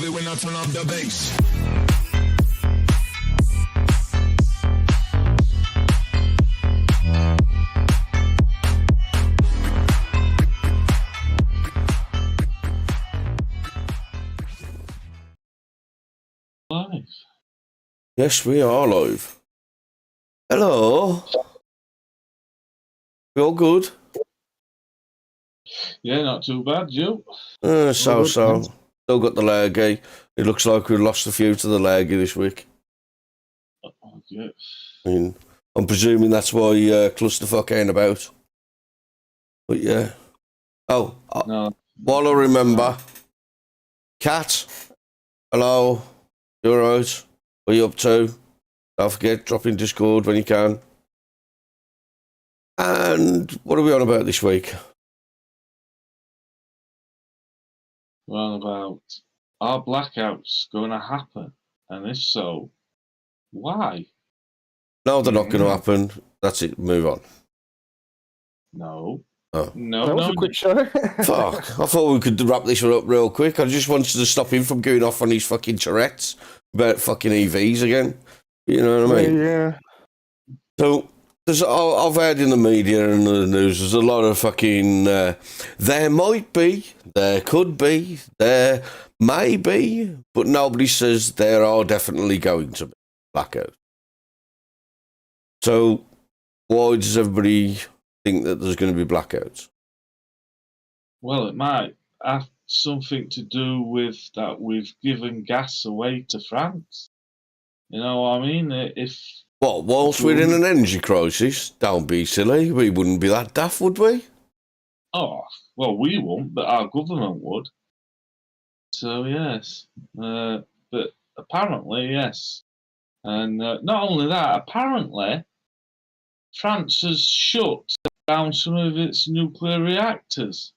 love it when I turn up the bass. Live. Yes, we are live. Hello. We all good? Yeah, not too bad, Joe. So. Still got the laggy. It looks like we've lost a few to the laggy this week. Oh, yeah. I mean, I'm presuming that's why Clusterfuck ain't about. But yeah. Oh, No. while I remember, Kat, hello. You alright? What are you up to? Don't forget, drop in Discord when you can. And what are we on about this week? Well, about are blackouts going to happen? And if so, why? No, they're not going to happen. That's it. Move on. No. Oh. No, That was no. a quick show. Fuck. I thought we could wrap this up real quick. I just wanted to stop him from going off on his fucking Tourette's about fucking EVs again. You know what I mean? Yeah. So, I've heard in the media and the news, there's a lot of fucking, there might be, there could be, there may be, but nobody says there are definitely going to be blackouts. So, why does everybody think that there's going to be blackouts? Well, it might have something to do with that we've given gas away to France. You know what I mean? If What, whilst we're in an energy crisis? Don't be silly. We wouldn't be that daft, would we? Oh, well, we won't, but our government would. So, yes. But apparently, yes. And not only that, apparently, France has shut down some of its nuclear reactors.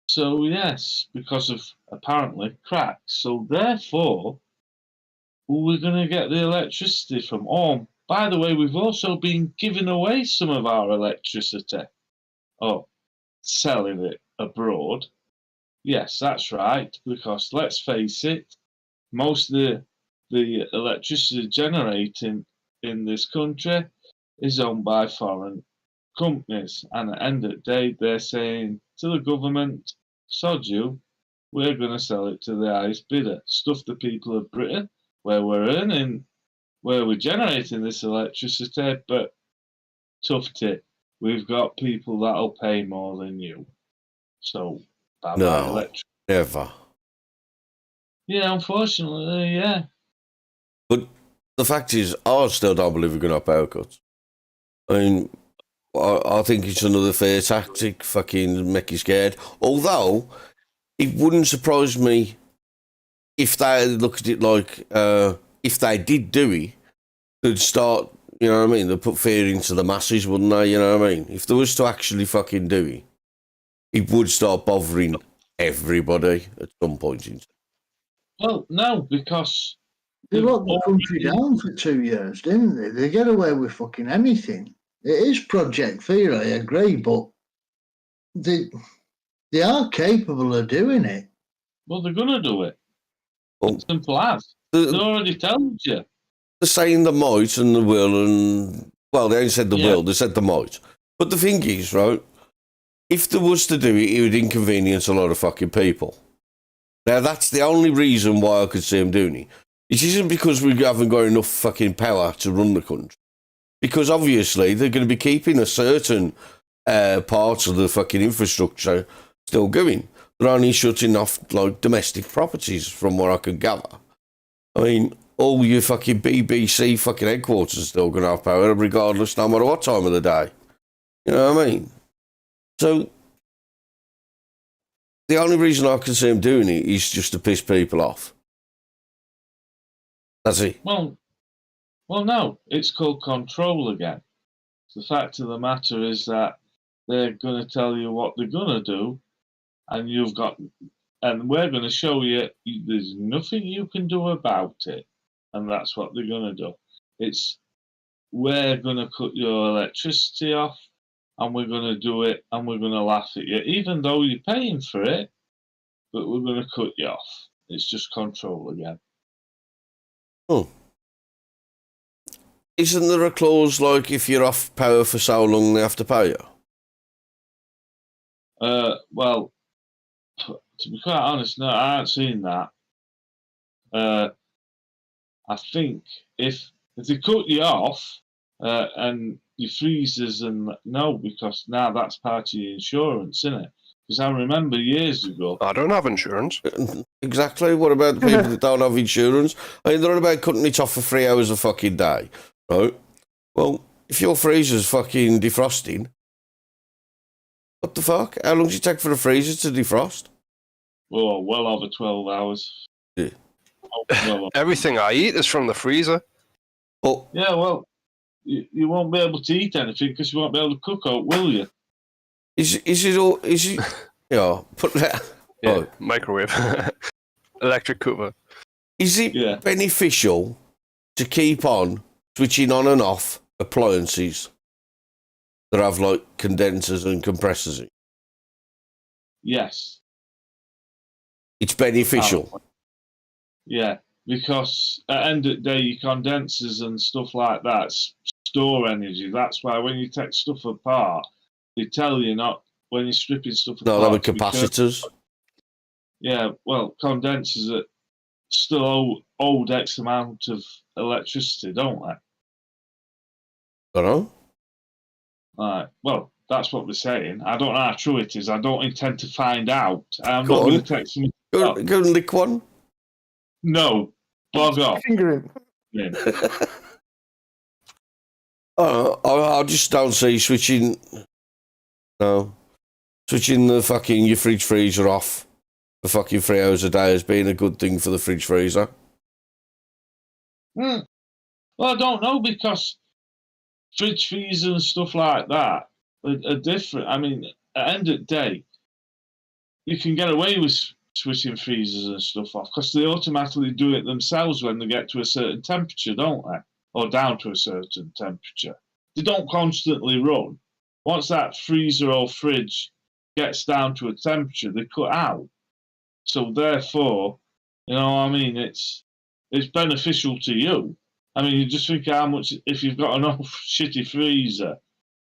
So, yes, because of apparently cracks. So, therefore, we're going to get the electricity from. Oh, by the way, we've also been giving away some of our electricity. Oh, selling it abroad. Yes, that's right, because let's face it, most of the electricity generating in this country is owned by foreign companies. And at the end of the day, they're saying to the government, sod you, we're going to sell it to the highest bidder. Stuff the people of Britain, where we're generating this electricity, but tough tip, we've got people that'll pay more than you. So, bye-bye No, electricity. never. Yeah, unfortunately, yeah. But the fact is, I still don't believe we're going to have power cuts. I mean, I think it's another fair tactic, fucking make you scared. Although, it wouldn't surprise me if they looked at it like, if they did do it, they'd start, you know what I mean? They'd put fear into the masses, wouldn't they? You know what I mean? If they was to actually fucking do it, it would start bothering everybody at some point. Well, no, because They locked the country down for 2 years, didn't they? They get away with fucking anything. It is Project Fear, I agree, but they are capable of doing it. well, they're going to do it. Well, Simple as. They already told you. They're saying the might and the will, and well, they ain't said the will, they said the might. But the thing is, right, if there was to do it, it would inconvenience a lot of fucking people. Now, that's the only reason why I could see them doing it. It isn't because we haven't got enough fucking power to run the country. Because obviously they're going to be keeping a certain parts of the fucking infrastructure still going. They're only shutting off like domestic properties, from what I can gather. I mean, all your fucking BBC fucking headquarters are still going to have power, regardless, no matter what time of the day. You know what I mean? So, the only reason I can see them doing it is just to piss people off. That's it. Well, no, it's called control again. The fact of the matter is that they're going to tell you what they're going to do, and we're going to show you there's nothing you can do about it, and that's what they're going to do. We're going to cut your electricity off, and we're going to do it, and we're going to laugh at you, even though you're paying for it. but we're going to cut you off. It's just control again. Oh. Isn't there a clause like if you're off power for so long, they have to pay you? Well, to be quite honest, no, I haven't seen that. I think if they cut you off and your freezers and no, because now that's part of your insurance, isn't it? Because I remember years ago. I don't have insurance. Exactly. What about the people that don't have insurance? I mean, they're on about cutting it off for 3 hours a fucking day, right? Well, if your freezer's fucking defrosting, what the fuck? How long does it take for a freezer to defrost? Oh, well over 12 hours. Yeah. Oh, well, Everything I eat is from the freezer. But yeah, well, you won't be able to eat anything because you won't be able to cook out, will you? is it yeah, put that. Yeah, Oh. microwave. Electric cooker. Is it Yeah. beneficial to keep on switching on and off appliances that have like condensers and compressors in? Yes. It's beneficial. Yeah, because at the end of the day, your condensers and stuff like that store energy. That's why when you take stuff apart, they tell you not when you're stripping stuff apart. No, they were to be capacitors. Yeah, well, condensers are still old X amount of electricity, don't they? I don't know. Well, that's what they're saying. I don't know how true it is. I don't intend to find out. I'm Go not going on. to take some. Go and lick one. No, bog off. Fingering. Yeah. I just don't see switching. No, switching the fucking your fridge freezer off for fucking 3 hours a day as being a good thing for the fridge freezer. Well, I don't know because fridge freezers and stuff like that are different. I mean, at the end of the day, you can get away with switching freezers and stuff off because they automatically do it themselves when they get to a certain temperature, don't they? Or down to a certain temperature. They don't constantly run. Once that freezer or fridge gets down to a temperature, they cut out. So therefore, you know what I mean, it's beneficial to you. I mean, you just think how much, if you've got an old shitty freezer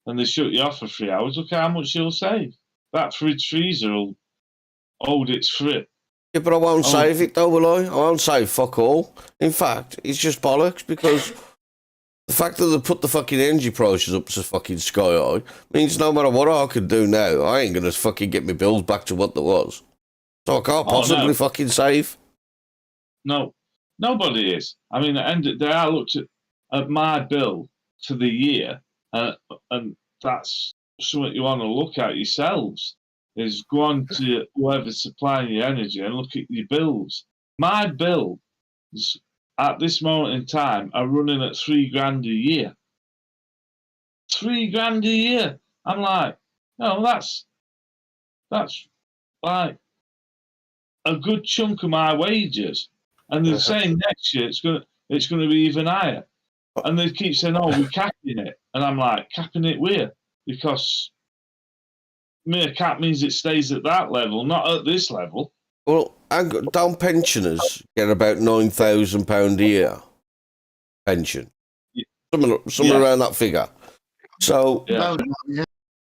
and they shut you off for 3 hours, look how much you'll save. That fridge freezer will hold its frit. Yeah, but I won't save it though, will I? I won't save fuck all. In fact, it's just bollocks because the fact that they put the fucking energy prices up to fucking sky high means no matter what I can do now, I ain't gonna fucking get my bills back to what there was. So I can't possibly fucking save. No, nobody is. I mean, at the end of the day, I looked at my bill for the year, and that's something you want to look at yourselves. Is go on to whoever's supplying your energy and look at your bills. My bills at this moment in time are running at $3,000 a year. $3,000 a year. I'm like, no, that's like a good chunk of my wages. And they're saying next year it's gonna be even higher. And they keep saying, oh, we're capping it. And I'm like, capping it where? Because mere cap means it stays at that level, not at this level. Well, don't pensioners get about £9,000 a year pension? Yeah. Somewhere around that figure. So Yeah.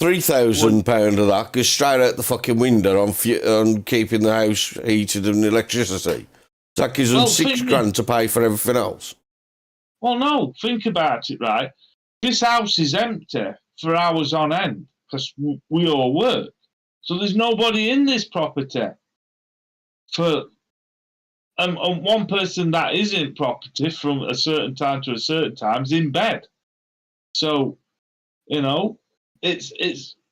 £3,000 of that goes straight out the fucking window on keeping the house heated and electricity. That gives them £6,000 to pay for everything else. Well, no, think about it, right? This house is empty for hours on end because we all work. So there's nobody in this property. For one person that is in property from a certain time to a certain time is in bed. So, you know, it's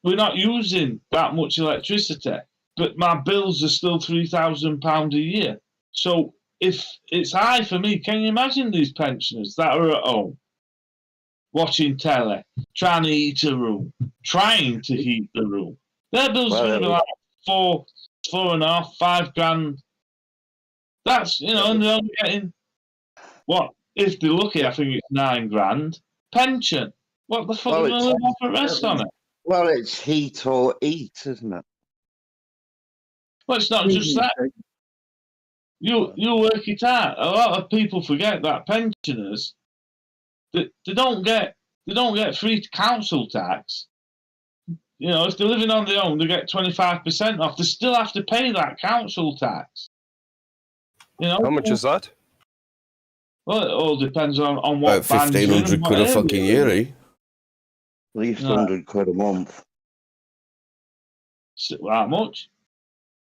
we're not using that much electricity, but my bills are still £3,000 a year. So if it's high for me, can you imagine these pensioners that are at home watching telly, trying to heat a room, trying to heat the room? Their bills are going to be like $4,500, $5,000. That's, you know, and they're only getting what? If they're lucky, I think it's $9,000 pension. What the fuck are they live off the rest on it? Well, it's heat or eat, isn't it? Well, it's not just that. You work it out. A lot of people forget that pensioners, they don't get free council tax. You know, if they're living on their own, they get 25% off. They still have to pay that council tax. You know, How much is that? Well, it all depends on what. About 1,500 quid a fucking year, eh? At least 100 quid a month. How much?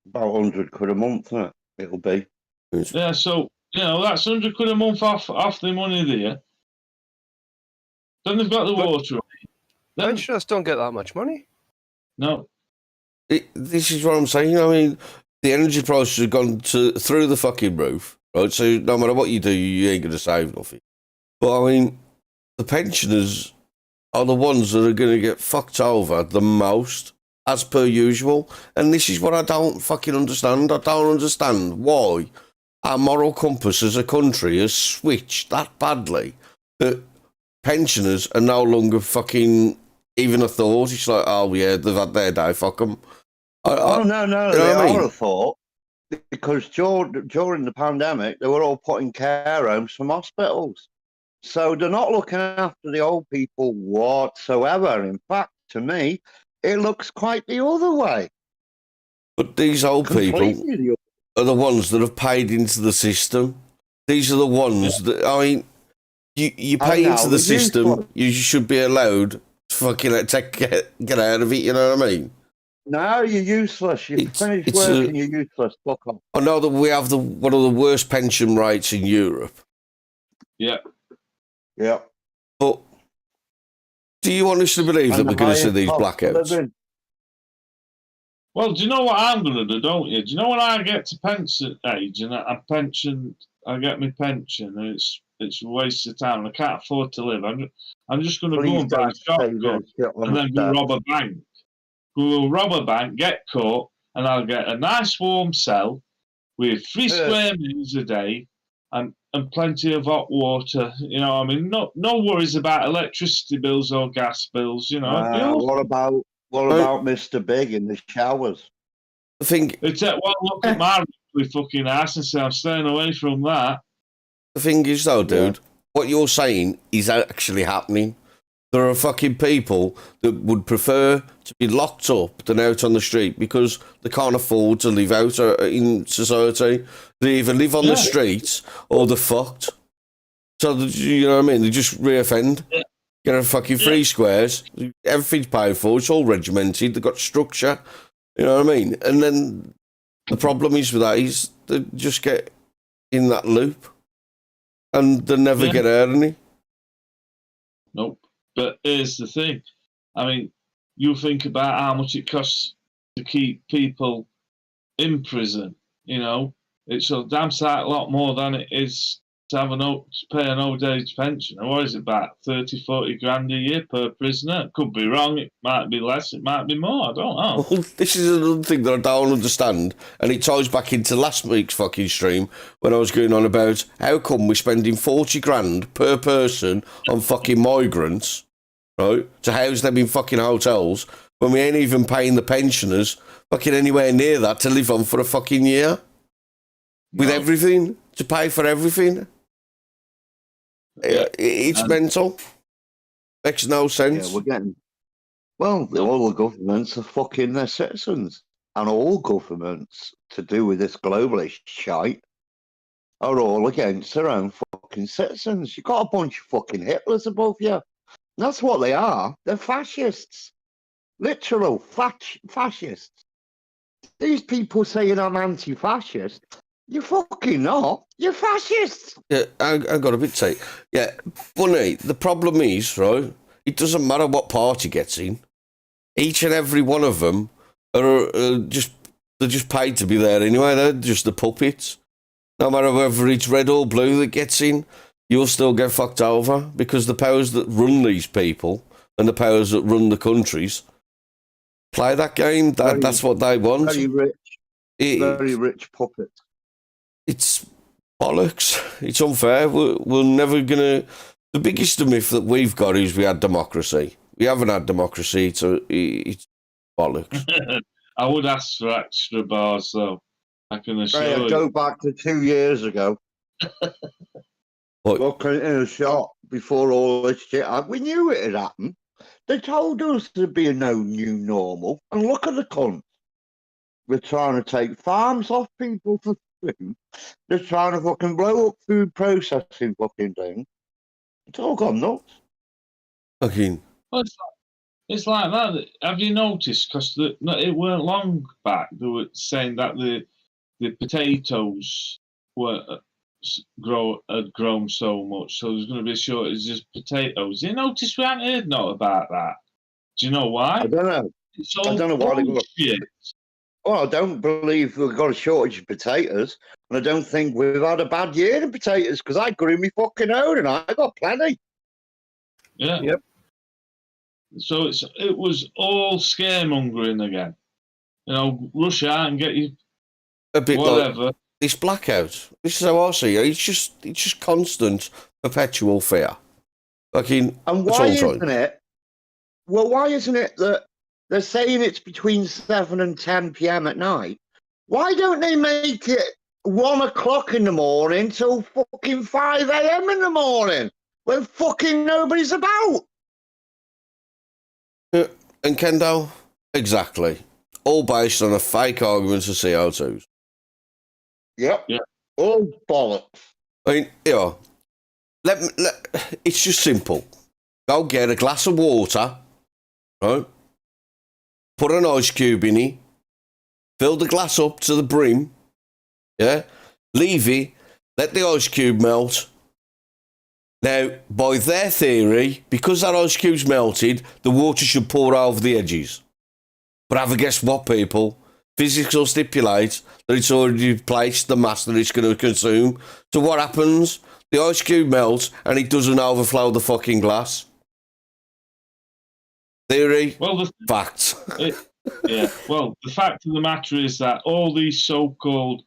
About 100 quid a month, isn't it? It'll be. Yeah, so that's 100 quid a month off the money there. Then they've got the water. Pensioners don't get that much money. No. This is what I'm saying. I mean, the energy prices have gone through the fucking roof, right? So no matter what you do, you ain't going to save nothing. But I mean, the pensioners are the ones that are going to get fucked over the most, as per usual. And this is what I don't fucking understand. I don't understand why our moral compass as a country has switched that badly that pensioners are no longer fucking even a thought. It's like, oh yeah, they've had their day, fuck them. No, you know they what I mean? are a thought. Because during the pandemic, they were all put in care homes from hospitals. So they're not looking after the old people whatsoever. In fact, to me, it looks quite the other way. But these old people Completely the are the ones that have paid into the system. These are the ones that, I mean, you pay into the system, you should be allowed to fucking get out of it, you know what I mean? No, you're useless. You've finished it's work and you're useless. Fuck off. I know that we have one of the worst pension rates in Europe. Yeah. Yeah. But do you honestly believe that we're going to see these blackouts? Well, do you know what I'm going to do, don't you? Do you know when I get to pension age and I get my pension and it's a waste of time and I can't afford to live, I'm just going to go and buy a shotgun and then go rob a bank. Go rob a bank, get caught, and I'll get a nice warm cell with 3 square meals a day and plenty of hot water. You know, I mean, no worries about electricity bills or gas bills. You know. What about Mr. Big in the showers? I think it's well, look at my fucking ass and say I'm staying away from that. the thing is, though, dude, what you're saying is actually happening. There are fucking people that would prefer to be locked up than out on the street because they can't afford to live out in society. They either live on the streets or they're fucked. So, you know what I mean? They just reoffend. Yeah. Get a fucking 3 squares. Everything's paid for. It's all regimented. They've got structure. You know what I mean? And then the problem is with that is they just get in that loop and they never get out of it. Nope. But here's the thing. I mean, you think about how much it costs to keep people in prison. You know, it's a damn sight a lot more than it is to have to pay an old age pension. Or what is it, about 30, 40 grand a year per prisoner? Could be wrong. It might be less. It might be more. I don't know. Well, this is another thing that I don't understand, and it ties back into last week's fucking stream when I was going on about how come we're spending 40 grand per person on fucking migrants, right, to house them in fucking hotels when we ain't even paying the pensioners fucking anywhere near that to live on for a fucking year with everything, to pay for everything. It's mental. Makes no sense. Yeah, we're getting. Well, all the governments are fucking their citizens, and all governments to do with this globalist shite are all against their own fucking citizens. You got a bunch of fucking Hitlers above you. That's what they are. They're fascists, literal fascists. These people saying I'm anti-fascist. You're fucking not. You're fascists. Yeah, I got a bit tight. Yeah, funny. The problem is, right, it doesn't matter what party gets in. Each and every one of them are they're just paid to be there anyway. They're just the puppets. No matter whether it's red or blue that gets in, you'll still get fucked over because the powers that run these people and the powers that run the countries play that game. That's what they want. Very rich puppets. It's bollocks. It's unfair. We're never going to... The biggest myth that we've got is we had democracy. We haven't had democracy. It's bollocks. I would ask for extra bars, though. I can assure Hey, I you. go back to 2 years ago. What? Looking in a shop before all this shit happened. We knew it had happened. They told us there'd be no new normal. And look at the cunts. They're trying to take farms off people for food. They're trying to fucking blow up food processing fucking things. It's all gone nuts. Fucking. Well, it's like that. Have you noticed? Because it weren't long back they were saying that the potatoes had grown so much, so there's going to be a shortage of potatoes. You notice we haven't heard not about that. Do you know why? I don't know. It's I don't know why they got. bullshit. Well, I don't believe we've got a shortage of potatoes, and I don't think we've had a bad year in potatoes because I grew me fucking own and I got plenty. Yeah. Yep. So it was all scaremongering again. You know, rush out and get you A bit whatever. like this blackout. This is how I see it. It's just constant, perpetual fear. Fucking. And that's why all I'm saying. isn't it? Well, why isn't it that they're saying it's between 7 and 10 p.m. at night? Why don't they make it 1 o'clock in the morning till fucking 5 a.m. in the morning when fucking nobody's about? And Kendo, exactly. All based on a fake argument of CO2s. Yep. Yeah. All bollocks. I mean, yeah. It's just simple. Go get a glass of water, right? Put an ice cube in it. Fill the glass up to the brim. Yeah? Leave it. Let the ice cube melt. Now, by their theory, because that ice cube's melted, the water should pour over the edges. But have a guess what, people? Physics will stipulate that it's already replaced the mass that it's going to consume. So what happens? The ice cube melts and it doesn't overflow the fucking glass. Theory, Well, facts. yeah. Well, the fact of the matter is that all these so-called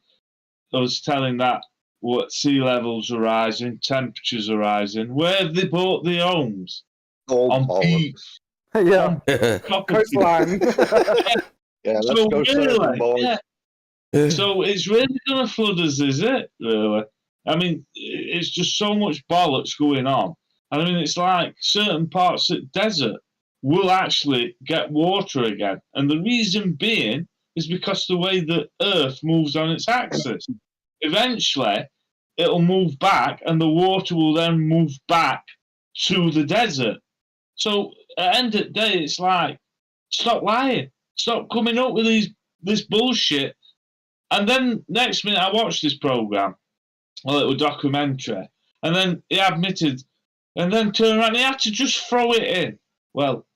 us telling that what sea levels are rising, temperatures are rising. Where have they bought their homes? All On bollocks. beach. Yeah. Property. Coastline. Yeah, let's So go really, surfing, boys. yeah. So it's really going to flood us, is it? Really? I mean, it's just so much bollocks going on. And I mean, it's like certain parts of the desert will actually get water again. And the reason being is because the way the Earth moves on its axis. Eventually, it'll move back and the water will then move back to the desert. So at the end of the day, it's like, stop lying. Stop coming up with this bullshit. And then next minute, I watched this program, a little documentary, and then he admitted, and then turned around, he had to just throw it in. Well,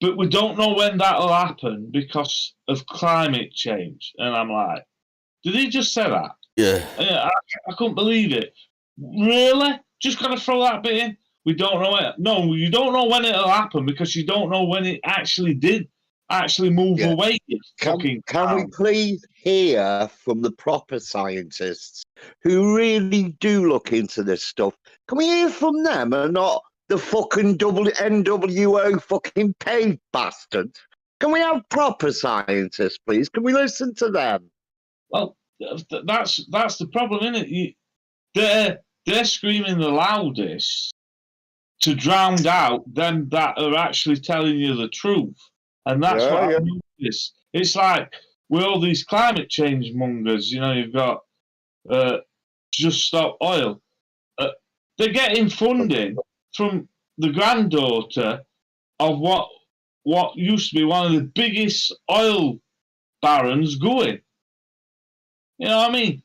but we don't know when that'll happen because of climate change. And I'm like, did he just say that? Yeah. I couldn't believe it. Really? Just got to throw that bit in? We don't know it. No, you don't know when it'll happen because you don't know when it actually did move Yeah. away. Can we please hear from the proper scientists who really do look into this stuff? Can we hear from them and not the fucking NWO fucking paid bastards? Can we have proper scientists, please? Can we listen to them? Well, that's the problem, isn't it? They're screaming the loudest to drown out them that are actually telling you the truth. And that's what I noticed. It's like with all these climate change mongers, you know, you've got Just Stop Oil. They're getting funding from the granddaughter of what used to be one of the biggest oil barons going. You know what I mean?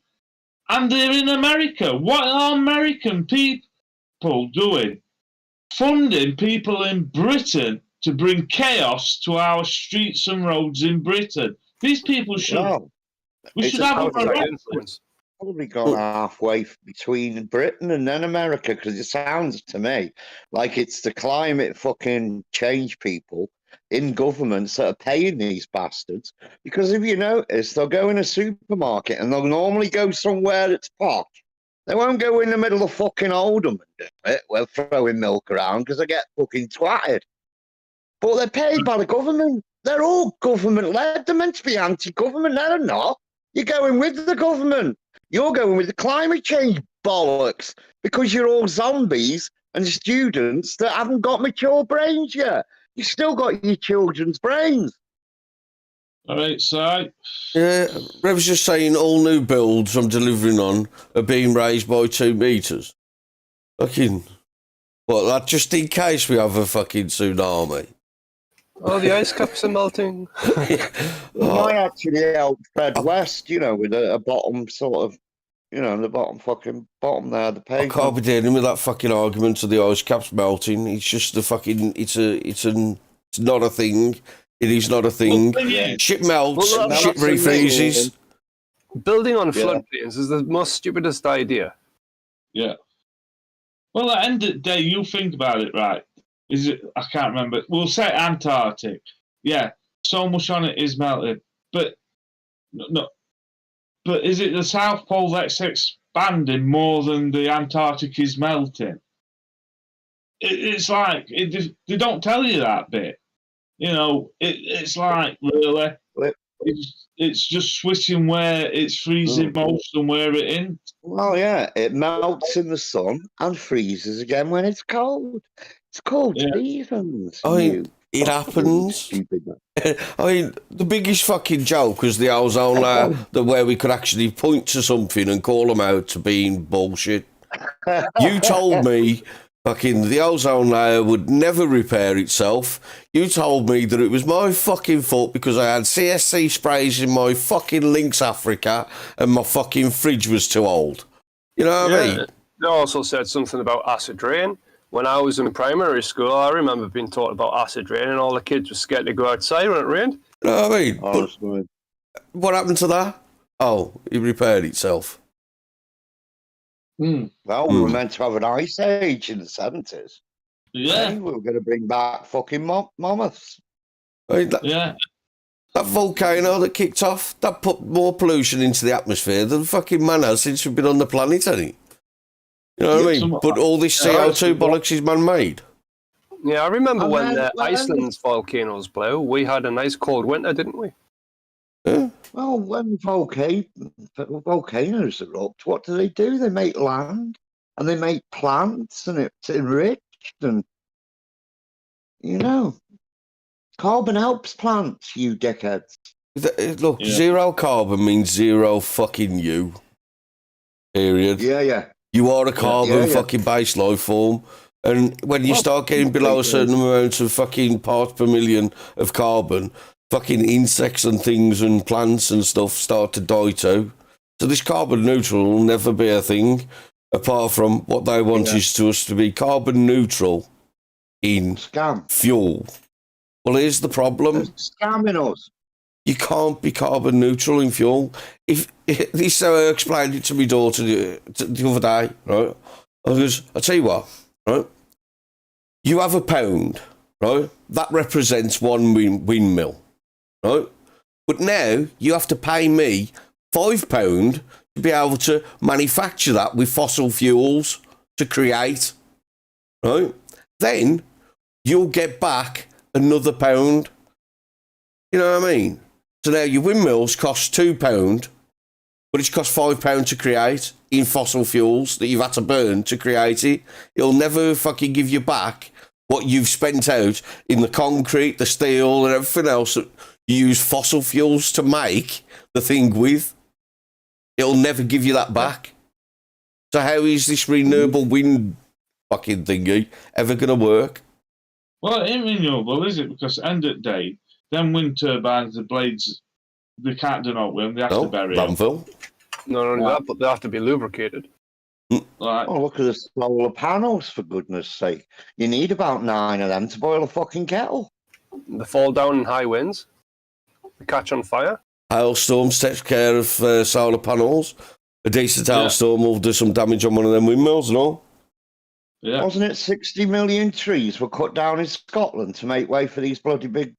And they're in America. What are American people doing? Funding people in Britain to bring chaos to our streets and roads in Britain. These people should. No. We It's should a have total a Influence. Probably gone halfway between Britain and then America because it sounds to me like it's the climate fucking change people in governments that are paying these bastards. Because if you notice, they'll go in a supermarket and they'll normally go somewhere that's posh. They won't go in the middle of fucking Oldham and do it. We're throwing milk around because they get fucking twatted. But they're paid by the government. They're all government-led. They're meant to be anti-government. They're not. You're going with the government. You're going with the climate change bollocks because you're all zombies and students that haven't got mature brains yet. You've still got your children's brains. All right, so Yeah, Rev's just saying all new builds I'm delivering on are being raised by 2 meters. Fucking, what, that just in case we have a fucking tsunami? Oh, the ice caps are melting. It Oh, might actually help Fred West, with a bottom sort of, the bottom there, the I pavement. can't be dealing with that fucking argument of the ice caps melting. It's just a fucking, it's not a thing. It is not a thing. yeah. Shit melts, Well, shit that's amazing. refreezes. Building on Yeah. floodplains is the most stupidest idea. Yeah. Well, at the end of the day, you think about it, right? Is it? I can't remember. We'll say Antarctic. Yeah, so much on it is melted, but no. But is it the South Pole that's expanding more than the Antarctic is melting? It's like they don't tell you that bit. It's like really. It's just switching where it's freezing most and where it isn't. Well, yeah, it melts in the sun and freezes again when it's cold. It's called Yeah. seasons. I mean, you it fucking happens. stupid man. I mean, the biggest fucking joke was the ozone layer, where we could actually point to something and call them out to being bullshit. You told me fucking the ozone layer would never repair itself. You told me that it was my fucking fault because I had CSC sprays in my fucking Lynx Africa and my fucking fridge was too old. You know what I mean? They also said something about acid rain. When I was in primary school, I remember being taught about acid rain, and all the kids were scared to go outside when it rained. You know what I mean? But Honestly. what happened to that? Oh, it repaired itself. Well, we were meant to have an ice age in the 70s. Yeah, We were going to bring back fucking mammoths. I mean, yeah. that volcano that kicked off, that put more pollution into the atmosphere than fucking man has since we've been on the planet, hasn't it? You know what I mean? But all this CO2 bollocks is man-made. Yeah, I remember And when then- Iceland's volcanoes blew, we had a nice cold winter, didn't we? Yeah. Well, when volcanoes erupt, what do? They make land and they make plants and it's enriched and, carbon helps plants, you dickheads. Look, Yeah. zero carbon means zero fucking you. Period. Yeah. You are a carbon yeah. fucking base life form. And when you start getting below a certain amount of fucking parts per million of carbon, fucking insects and things and plants and stuff start to die too. So this carbon neutral will never be a thing, apart from what they want is to us to be carbon neutral in Scam. fuel. Well, here's the They're problem. scamming us. You can't be carbon neutral in fuel. This is how I explained it to my daughter the other day, right? I tell you what, right? You have £1, right? That represents one windmill, right? But now you have to pay me £5 to be able to manufacture that with fossil fuels to create, right? Then you'll get back another £1. You know what I mean? So now your windmills cost £2, but it's cost £5 to create in fossil fuels that you've had to burn to create it. It'll never fucking give you back what you've spent out in the concrete, the steel, and everything else that you use fossil fuels to make the thing with. It'll never give you that back. So how is this renewable wind fucking thingy ever going to work? Well, it ain't renewable, is it? Because end of the day, them wind turbines, the blades, they can't do no with them. They have to bury them. Landfill. Not only that, but they have to be lubricated. Like, Oh, look at the solar panels, for goodness sake. You need about 9 of them to boil a fucking kettle. They fall down in high winds. They catch on fire. Hailstorms takes care of solar panels. A decent hailstorm will do some damage on one of them windmills, no? yeah, Wasn't it 60 million trees were cut down in Scotland to make way for these bloody big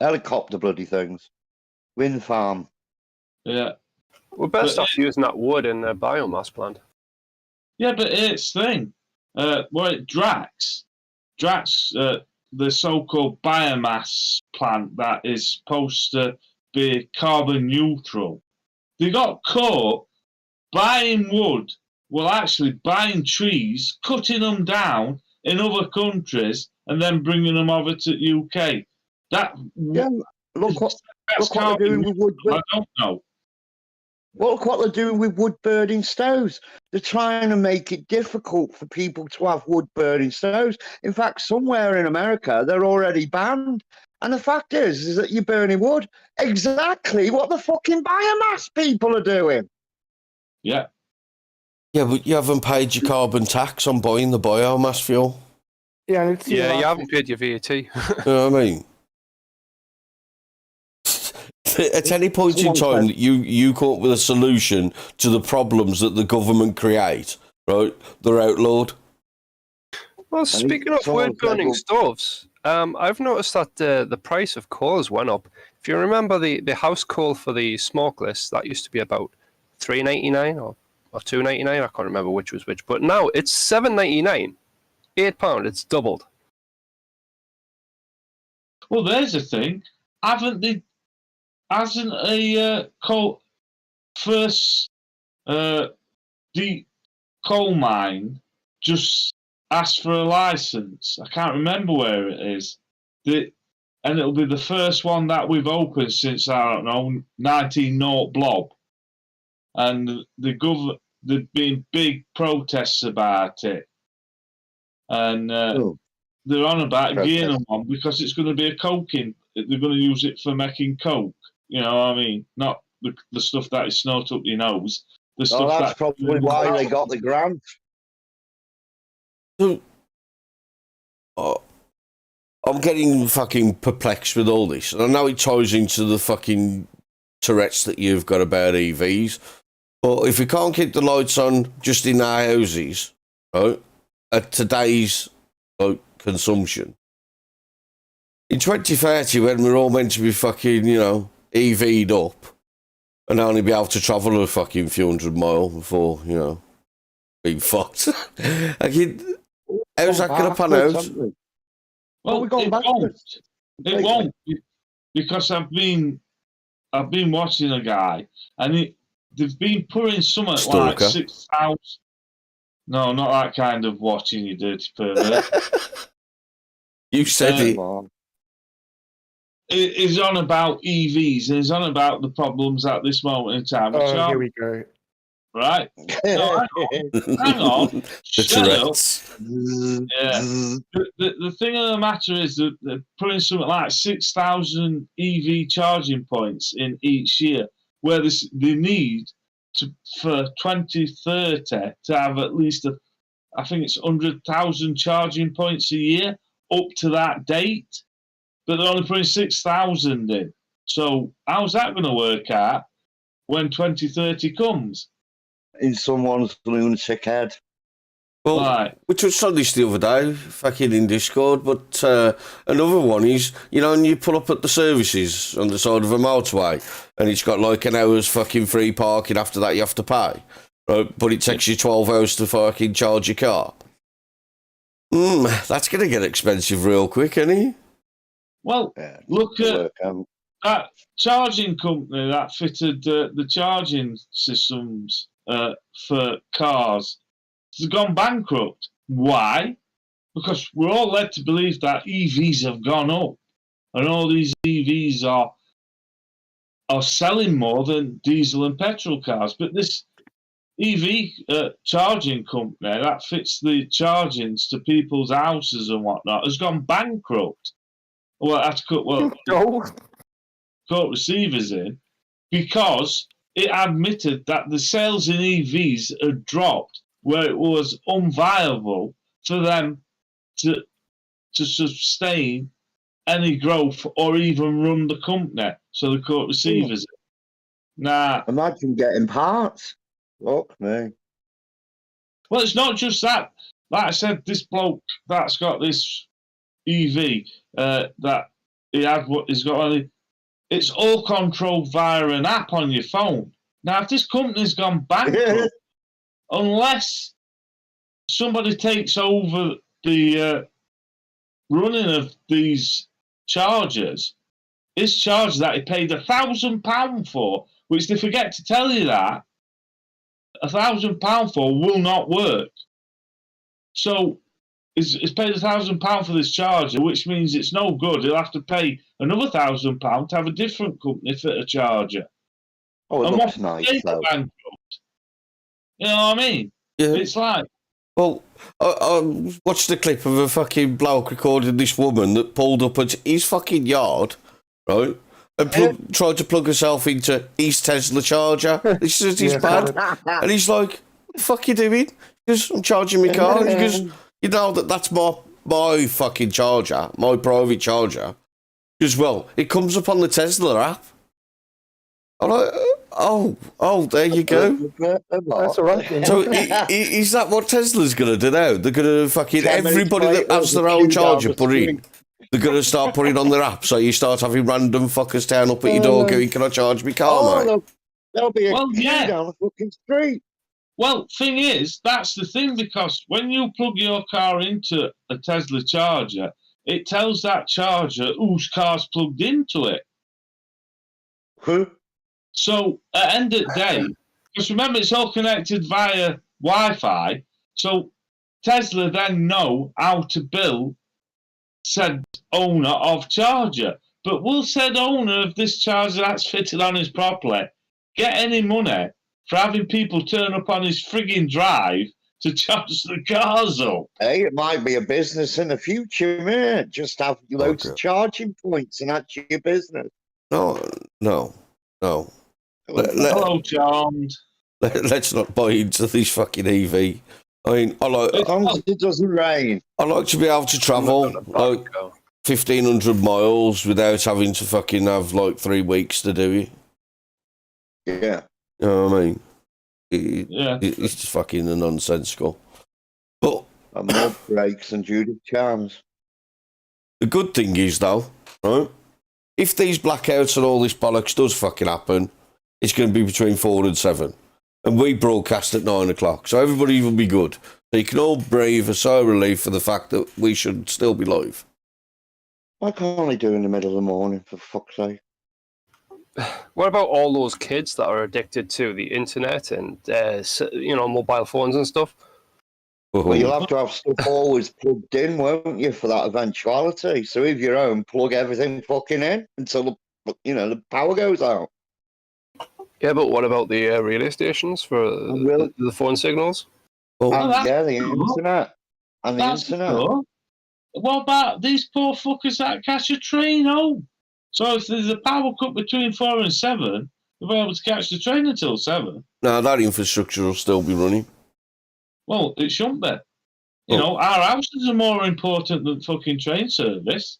helicopter bloody things? Wind farm. yeah. We're best But- off using that wood in their biomass plant. Yeah, but it's thing. Drax, the so-called biomass plant that is supposed to be carbon neutral. They got caught buying wood, well, actually buying trees, cutting them down in other countries, and then bringing them over to the UK. Yeah, look what they're doing with wood. I don't know. Look what they're doing with wood burning stoves. They're trying to make it difficult for people to have wood burning stoves. In fact, somewhere in America, they're already banned. And the fact is that you're burning wood. Exactly what the fucking biomass people are doing. Yeah. Yeah, but you haven't paid your carbon tax on buying the biomass fuel. Yeah, and it's Yeah, you haven't paid your VAT. You know what I mean? At any point in time that you come up with a solution to the problems that the government create, right, they're outlawed. Well, speaking of wood burning stoves, I've noticed that the price of coal has went up. If you remember the house coal for the smokeless, that used to be about $3.99 or $2.99. I can't remember which was which, but now it's $7.99, £8. It's doubled. Well, there's the thing. Hasn't a coal deep coal mine just asked for a license? I can't remember where it is. And it'll be the first one that we've opened since, I don't know, 1900 blob. And there've been big protests about it. And they're on about getting them on because it's going to be a coking. They're going to use it for making coke. You know what I mean? Not the stuff that is snort up your nose. The stuff that's probably why they got the grant. I'm getting fucking perplexed with all this. And I know it ties into the fucking Tourette's that you've got about EVs. But if we can't keep the lights on just in our houses, right, at today's consumption, in 2030, when we're all meant to be fucking, EV'd up and only be able to travel a fucking few hundred miles before, being fucked. How's that going to pan out? Well, it won't, because I've been watching a guy, and they've been putting something like 6,000. No, not that kind of watching, you dirty pervert. You said it. It's on about EVs, and it's on about the problems at this moment in time. Here we go. Right? No, hang on. Shut up. Yeah. The thing of the matter is that they're putting something like 6,000 EV charging points in each year, where they need for 2030 to have at least I think it's 100,000 charging points a year up to that date. But they're only putting 6,000 in. So how's that going to work out when 2030 comes? In someone's lunatic head. Well, right. We touched on this the other day, fucking in Discord, but another one is, and you pull up at the services on the side of a motorway, and it's got like an hour's fucking free parking, after that you have to pay, right? But it takes you 12 hours to fucking charge your car. That's going to get expensive real quick, isn't it? Well, look at that charging company that fitted the charging systems for cars. It's gone bankrupt. Why? Because we're all led to believe that EVs have gone up, and all these EVs are selling more than diesel and petrol cars. But this EV charging company that fits the chargings to people's houses and whatnot has gone bankrupt. Well, I had to cut receivers in because it admitted that the sales in EVs had dropped, where it was unviable for them to sustain any growth or even run the company. So they cut receivers in. Nah. Imagine getting parts. Fuck me. Well, it's not just that. Like I said, this bloke that's got this EV that he's got only, it's all controlled via an app on your phone. Now, if this company's gone bankrupt, unless somebody takes over the running of these chargers is chargers that he paid £1,000 for, which they forget to tell you that £1,000 for will not work. So he's paid £1,000 for this charger, which means it's no good. He'll have to pay another £1,000 to have a different company fit a charger. Oh, it And looks what nice, though. bankrupt? You know what I mean? Yeah. It's like, Well, I watched the clip of a fucking bloke recording this woman that pulled up at his fucking yard, right? And tried to plug herself into his Tesla charger. This is his bad. And he's like, what the fuck you doing? He goes, I'm charging my car. And he goes, you know that's my fucking charger, my private charger. He goes, well, it comes up on the Tesla app. I'm like, oh, there you go. That's all right. So is that what Tesla's going to do now? They're going to fucking everybody that has their own charger put in. They're going to start putting on their app, so you start having random fuckers turn up at your door going, can I charge my car, mate? There'll be a Well, queue yeah. down the fucking street. well, thing is, that's the thing, because when you plug your car into a Tesla charger, it tells that charger whose car's plugged into it. Who? So at the end of the day, because remember, it's all connected via Wi-Fi, so Tesla then know how to bill said owner of charger. But will said owner of this charger that's fitted on his properly get any money for having people turn up on his frigging drive to charge the cars up? Hey, it might be a business in the future, man. Just have loads of charging points and that's your business. No. Hello, Charmed. Let's not buy into this fucking EV. I mean, As long as it doesn't rain. I like to be able to travel like 1,500 miles without having to fucking have like 3 weeks to do it. Yeah. You know what I mean? Yeah. It's just fucking nonsensical. But And more brakes and Judith Charms. the good thing is, though, right? If these blackouts and all this bollocks does fucking happen, it's going to be between 4 and 7. And we broadcast at 9 o'clock, so everybody will be good. So you can all breathe a sigh of relief for the fact that we should still be live. Why can't I do in the middle of the morning, for fuck's sake? What about all those kids that are addicted to the internet and mobile phones and stuff? Well, you'll have to have stuff always plugged in, won't you, for that eventuality? So if you're home, plug everything fucking in until the power goes out. Yeah, but what about the relay stations for the phone signals? And, that's yeah, the cool. internet. And the That's internet. cool. What about these poor fuckers that catch a train home? So if there's a power cut between 4 and 7, they'll be able to catch the train until 7. No, that infrastructure will still be running. Well, it shouldn't be. You know, our houses are more important than fucking train service.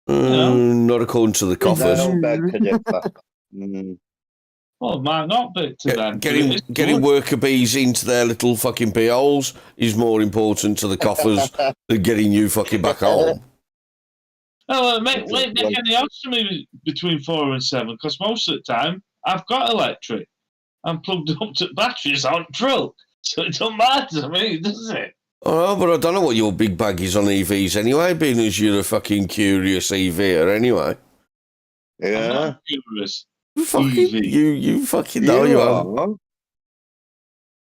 Not according to the coffers. No, beg to differ. Mm. Well, it might not be to them. Getting worker bees into their little fucking pee holes is more important to the coffers than getting you fucking back home. Oh, make any odds to me between 4 and 7, because most of the time I've got electric. I'm plugged up to batteries on truck, so it don't matter to me, does it? Oh, but I don't know what your big bag is on EVs anyway, being as you're a fucking curious EVer anyway. I'm Yeah. not curious. Fucking, EV. you fucking know you are.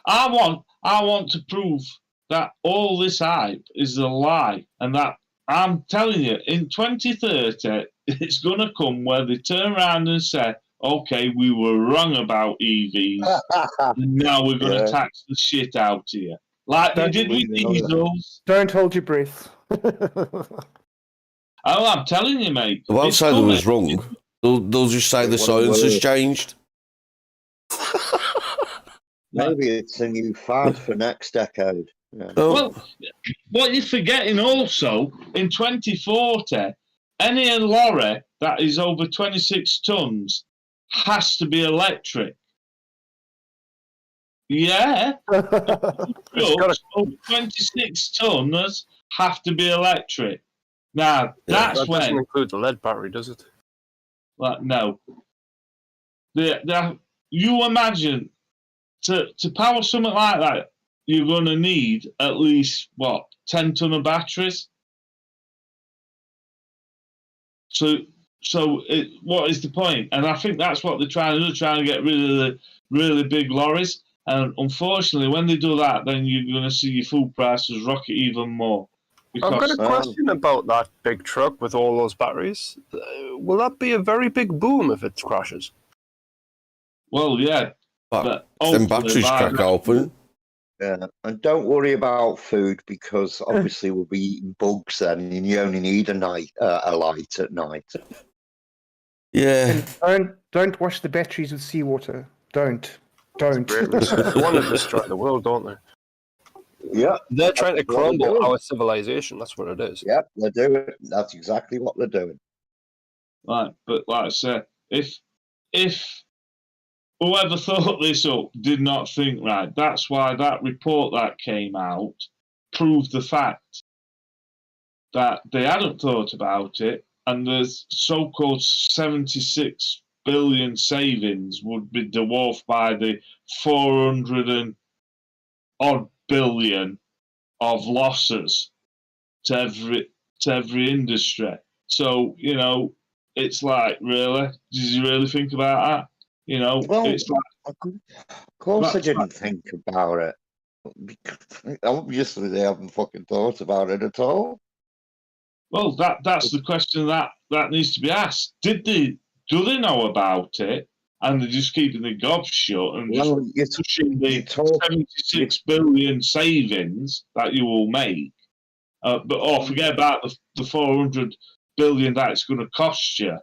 I want to prove that all this hype is a lie, and that I'm telling you, in 2030, it's going to come where they turn around and say, okay, we were wrong about EVs, and now we're going to tax the shit out of you. Like they did with diesels. Don't hold your breath. Oh, I'm telling you, mate. They won't it's say they coming. was wrong. They'll just say the science has changed. Maybe it's a new fad for next decade. Yeah. Oh, Well, what you're forgetting also, in 2040, any lorry that is over 26 tons has to be electric. Yeah, trucks over 26 tons have to be electric. Now, that's That when... doesn't include the lead battery, does it? Like, no. You imagine, to power something like that, you're going to need at least, 10 ton of batteries? what is the point? And I think that's what they're trying to do, trying to get rid of the really big lorries. And unfortunately, when they do that, then you're going to see your food prices rocket even more. I've got a Because question about that big truck with all those batteries. Will that be a very big boom if it crashes? well, yeah, But but then hopefully batteries by crack that- open. Yeah, and don't worry about food because obviously we'll be eating bugs then, and you only need a light at night. Yeah. And don't wash the batteries with seawater. Don't. They want to destroy the world, don't they? Yeah, They're trying to That's what they're crumble doing. our civilization. That's what it is. yep, they're doing. That's exactly what they're doing. Right, but like I said, if whoever thought this up did not think right, that's why that report that came out proved the fact that they hadn't thought about it, and the so-called 76 billion savings would be dwarfed by the 400 and odd billion of losses to every industry. So, it's like, really? Did you really think about that? Well, It's like, of course, I That's didn't think about it. Because obviously, they haven't fucking thought about it at all. well, that's the question that needs to be asked. Do they know about it, and they're just keeping the gob shut and just Well, pushing the you talk- 76 billion savings that you will make? But forget about the 400 billion that it's going to cost you.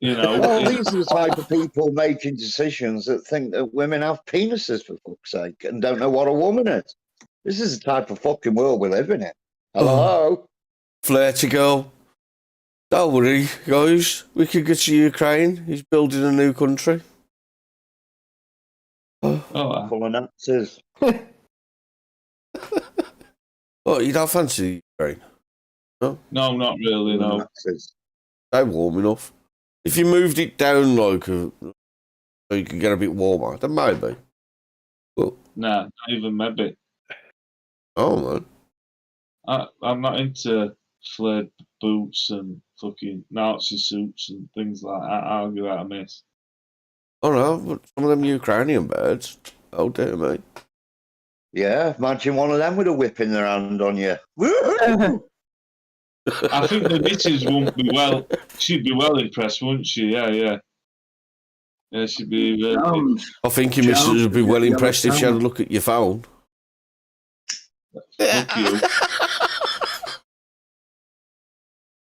Well, these are the type of people making decisions that think that women have penises, for fuck's sake, and don't know what a woman is. This is the type of fucking world we live in. Hello? Flirty girl. Don't worry, guys. We could get to Ukraine. He's building a new country. Oh, Full of Nazis. Oh, you don't fancy Ukraine? no, not really, Full of no. Nazis. They're warm enough. If you moved it down so you could get a bit warmer, then maybe. Nah, not even maybe. Oh, man. I'm not into flared boots and fucking Nazi suits and things like that. I'll give that a miss. Oh, no, but some of them Ukrainian birds. Oh, dear me. Yeah, imagine one of them with a whip in their hand on you. I think the missus won't be well. She'd be well impressed, wouldn't she? Yeah. Yeah, she'd be. I think your missus would be well impressed if she had a look at your phone. Fuck you.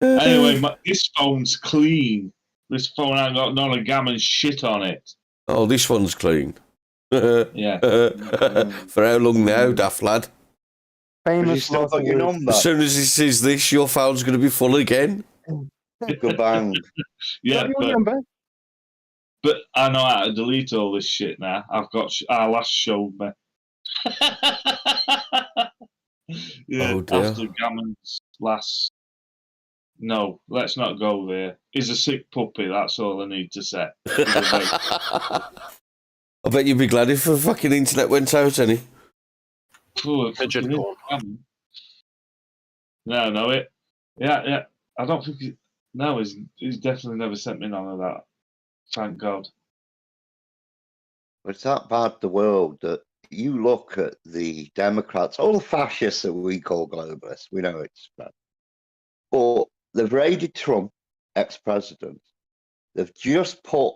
Anyway, this phone's clean. This phone ain't got none of gammon shit on it. Oh, this one's clean. Yeah. For how long now, daft lad? Have you Famous still last got your words. number? As soon as he sees this, your phone's going to be full again. Good bang. Yeah, Got your number? but I know how to delete all this shit now. I've got our last showed me. Yeah, Oh, dear. after Gammon's last. No, let's not go there. He's a sick puppy. That's all I need to say. I bet you'd be glad if the fucking internet went out, any. Poor Pigeon fucking porn. Gammon. No, it. Yeah. I don't think he. No, he's definitely never sent me none of that. Thank God. It's that bad, the world, that you look at the Democrats, all the fascists that we call globalists, we know it's bad. But they've raided Trump, ex-president. They've just put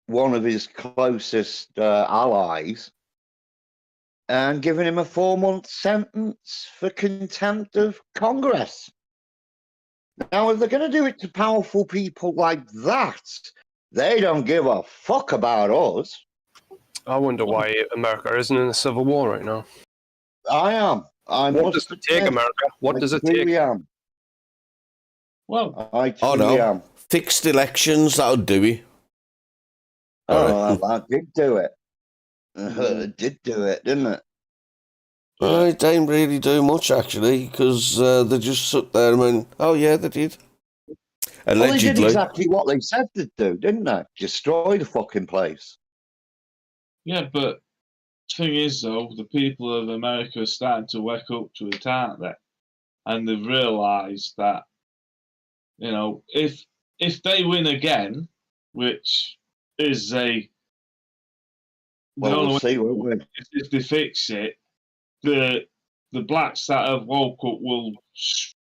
one of his closest allies and given him a 4-month sentence for contempt of Congress. Now, if they're going to do it to powerful people like that, they don't give a fuck about us. I wonder why America isn't in a civil war right now. I am. What does it take, America? What does it take? I am. Well, I Oh, truly no. am. Fixed elections, that'll do it. Oh, that did do it. It did do it, didn't it? It didn't really do much, actually, because they just sat there and went, oh, yeah, they did. Well, they did Allegedly. exactly what they said they'd do, didn't they? Destroy the fucking place. yeah, but thing is, though, the people of America are starting to wake up to it, aren't they? And they've realised that You know, if they win again, which is the Well, only we'll way, see, won't we? if they fix it, the blacks that have woke up will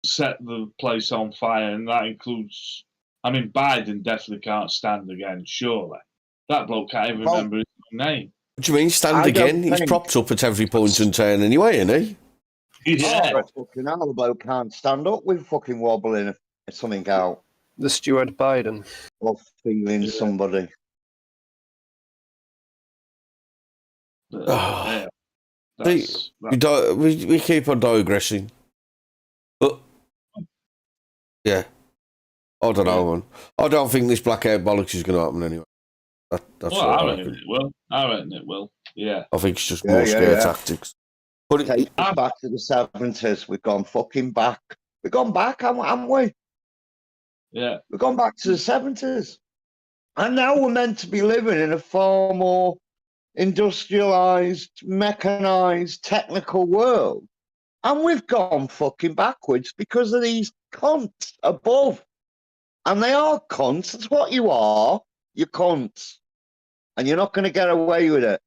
set the place on fire, and that includes. I mean, Biden definitely can't stand again. Surely, that bloke can't even Well- remember his own name. What do you mean, stand I don't again? He's think- propped up at every point and turn anyway, isn't he? Yeah, Oh, fucking hell, the bloke can't stand up with fucking wobbling something out The Stuart Biden. or feeling somebody. but, Oh. yeah, We keep on digressing. But, yeah. I don't know, man. I don't think this blackout bollocks is going to happen anyway. That's well, what I I reckon reckon. it will. I reckon it will. Yeah. I think it's just Yeah, more yeah, scare yeah. tactics. But Take us back to the 70s. We've gone fucking back. We've gone back, haven't we? Yeah. We've gone back to the 70s. And now we're meant to be living in a far more industrialized, mechanized, technical world. And we've gone fucking backwards because of these cunts above. And they are cunts. That's what you are. You're cunts. And you're not going to get away with it.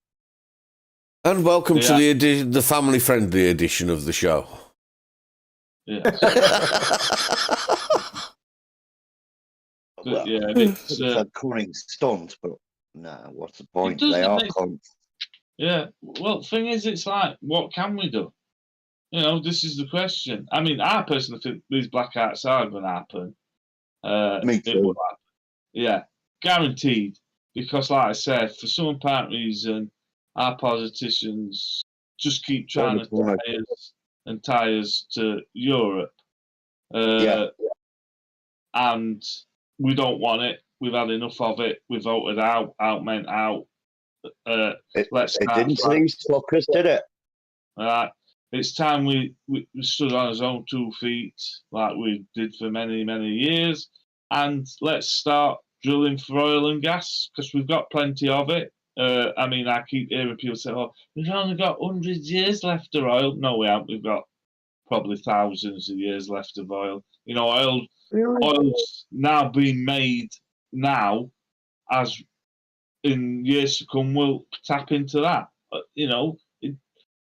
and welcome to Yeah. the family-friendly edition of the show. Yeah. Well, yeah. it's a cunning stunt, but no, what's the point? They doesn't are make- cunts. Yeah. Well, thing is, it's like, what can we do? You know, this is the question. I mean, I personally think these blackouts are going to happen. Me It too. will happen. Yeah, guaranteed. Because, like I said, for some apparent reason, our politicians just keep trying to tie us to Europe. Yeah. And we don't want it. We've had enough of it. We voted out meant out. It Let's didn't to these fuckers, did it? It's time we stood on our own 2 feet like we did for many, many years. And let's start drilling for oil and gas because we've got plenty of it. I mean, I keep hearing people say, oh, we've only got 100 years left of oil. No, we haven't. We've got probably thousands of years left of oil. You know, oil's now being made now, as in years to come, we'll tap into that. You know,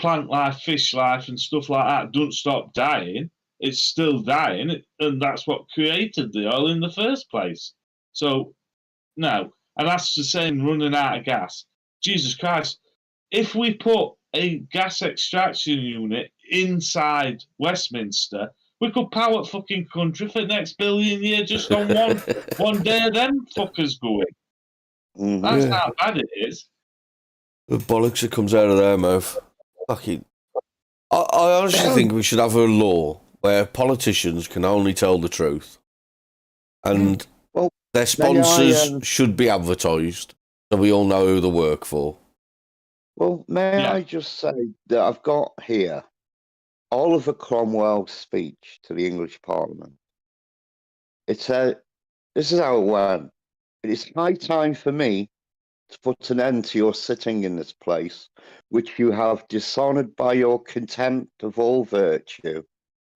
plant life, fish life, and stuff like that don't stop dying. It's still dying, and that's what created the oil in the first place. So, no. And that's the same running out of gas. Jesus Christ. If we put a gas extraction unit inside Westminster, we could power the fucking country for the next billion years just on one day of them fuckers going. Mhm. That's how bad it is. The bollocks that comes out of their mouth. Fucking. I honestly think we should have a law where politicians can only tell the truth. And Well, their sponsors should be advertised so we all know who they work for. Well, may Yeah. I just say that I've got here Oliver Cromwell's speech to the English Parliament. It said, this is how it went. It is high time for me to put an end to your sitting in this place, which you have dishonoured by your contempt of all virtue,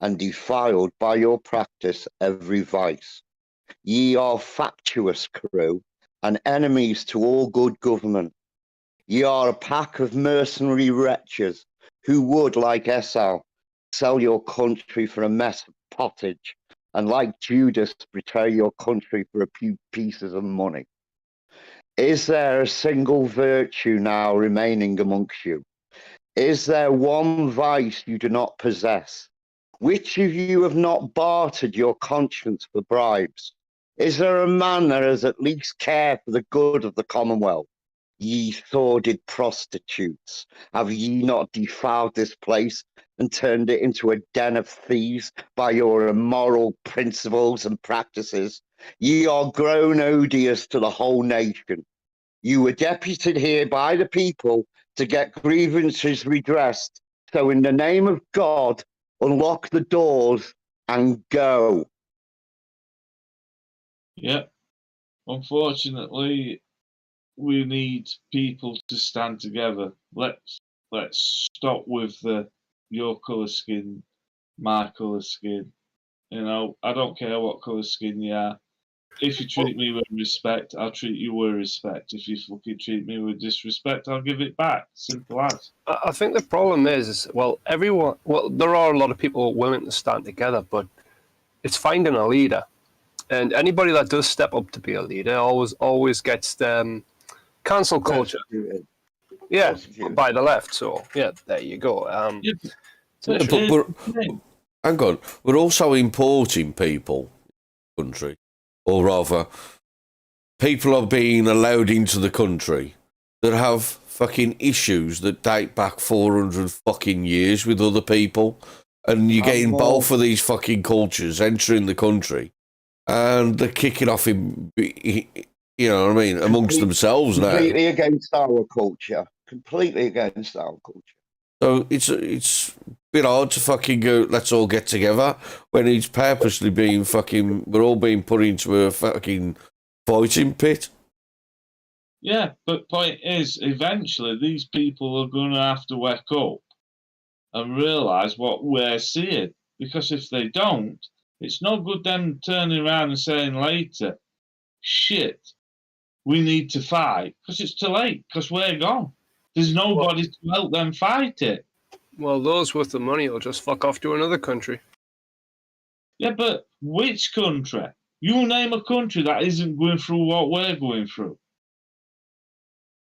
and defiled by your practice every vice. Ye are fatuous crew, and enemies to all good government. Ye are a pack of mercenary wretches, who would, like Esau, sell your country for a mess of pottage, and like Judas, betray your country for a few pieces of money. Is there a single virtue now remaining amongst you? Is there one vice you do not possess? Which of you have not bartered your conscience for bribes? Is there a man that has at least care for the good of the Commonwealth? Ye sordid prostitutes, have ye not defiled this place and turned it into a den of thieves by your immoral principles and practices? Ye are grown odious to the whole nation. You were deputed here by the people to get grievances redressed. So in the name of God, unlock the doors and go. Yeah. Unfortunately, we need people to stand together. Let's stop with the your colour skin, my colour skin. You know, I don't care what colour skin you are. If you treat me with respect, I'll treat you with respect. If you fucking treat me with disrespect, I'll give it back. Simple as. I think the problem is, well, there are a lot of people willing to stand together, but it's finding a leader. And anybody that does step up to be a leader always gets cancel culture. Yeah, by the left. So, yeah, there you go. Yeah, But hang on, we're also importing people in the country, or rather, people are being allowed into the country that have fucking issues that date back 400 fucking years with other people, and you're getting both of these fucking cultures entering the country, and they're kicking off in, you know what I mean, amongst themselves now. Completely against our culture. Completely against our culture. So it's a bit hard to fucking go, let's all get together, when it's purposely being fucking, we're all being put into a fucking fighting pit. Yeah, but point is, eventually these people are going to have to wake up and realise what we're seeing. Because if they don't, it's no good them turning around and saying later, shit, we need to fight. Because it's too late, because we're gone. There's nobody to help them fight it. Well, those with the money will just fuck off to another country. Yeah, but which country? You name a country that isn't going through what we're going through.